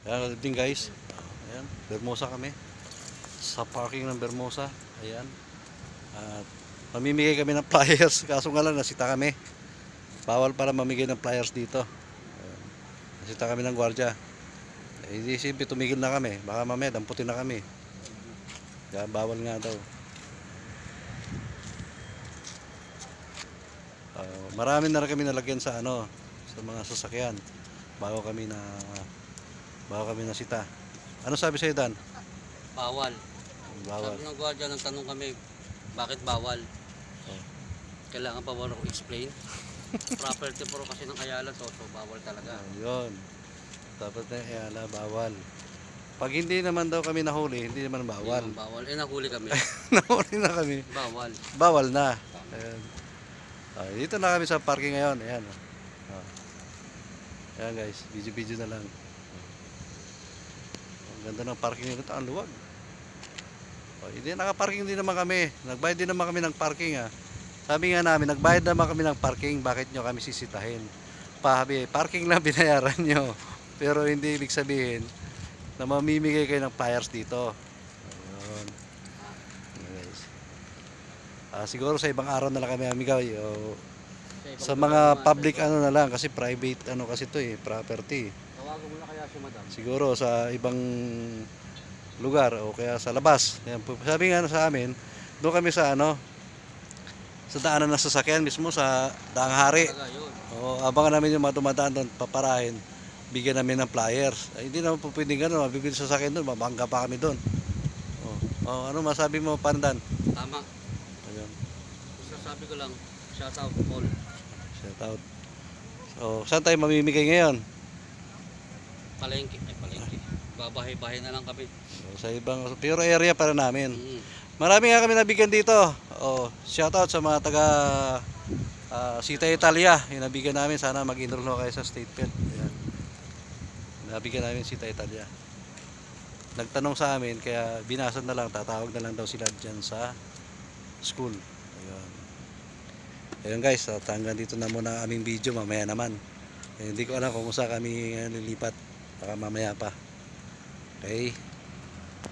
Ayan, din guys. Ayan, Bermosa kami. Sa parking ng Bermosa. Ayan. At mamimigay kami ng flyers. Kaso nga lang, nasita kami. Bawal para mamigay ng flyers dito. Ayan. Nasita kami ng gwardiya. Hindi simple, tumigil na kami. Baka mamaya, damputin na kami. Kaya bawal nga daw. Marami na rin kami nalagyan sa sa mga sasakyan bago kami nasita. Ano sabi sa Dan? Bawal. Bawal. Sabi ng gwardiya, nagtanong kami, bakit bawal? Oh. Kailangan pa ba ako explain? Property po kasi ng Ayala to, so bawal talaga. Yun. Dapat na Ayala, bawal. Pag hindi naman daw kami nahuli, hindi naman bawal. Hindi naman bawal. Nahuli kami. Nahuli na kami. Bawal. Bawal na. Ayan. Dito na kami sa parking ngayon. Ayan. Ayan guys, video na lang. Ang ganda ng parking nito, ang luwag. Hindi, nakaparking din naman kami. Nagbayad din naman kami ng parking. Sabi nga namin, nagbayad naman kami ng parking. Bakit nyo kami sisitahin? Parking lang binayaran nyo. Pero hindi ibig sabihin na mamimigay kayo ng flyers dito. Ayun. Guys. Siguro sa ibang araw na lang kami amigay. Sa mga public na lang kasi private kasi to property. Tawagan mo na kaya si Madam. Siguro sa ibang lugar o kaya sa labas. Yan, sabi nga sa amin, doon kami sa sa daanan ng sasakyan mismo sa Daang Hari. Abangan namin yung mga dumadaan doon, paparahin, bigyan namin ng flyers. Hindi naman po pwedeng gano'n, mabibili sa sasakyan doon, mabangga pa kami doon. Ano masabi mo, Pandan? Tama. Ayun. Sasabi ko lang, shout out Paul. Shout out. So, saan tayo mamimigay ngayon? Palengke. Babahay-bahay na lang kami. So, sa ibang pure area para namin. Marami nga kami nabigyan dito. Shout out sa mga taga Sita Italia. Yung nabigyan namin, sana mag-enroll kayo sa state pen. Ayan. Nabigyan namin Sita Italia. Nagtanong sa amin, kaya binasad na lang, tatawag na lang daw sila dyan sa school. Ayun. Ayun guys, hanggang dito na muna ang aming video, mamaya naman. Hindi ko alam kung saan kami lilipat, baka mamaya pa. Okay.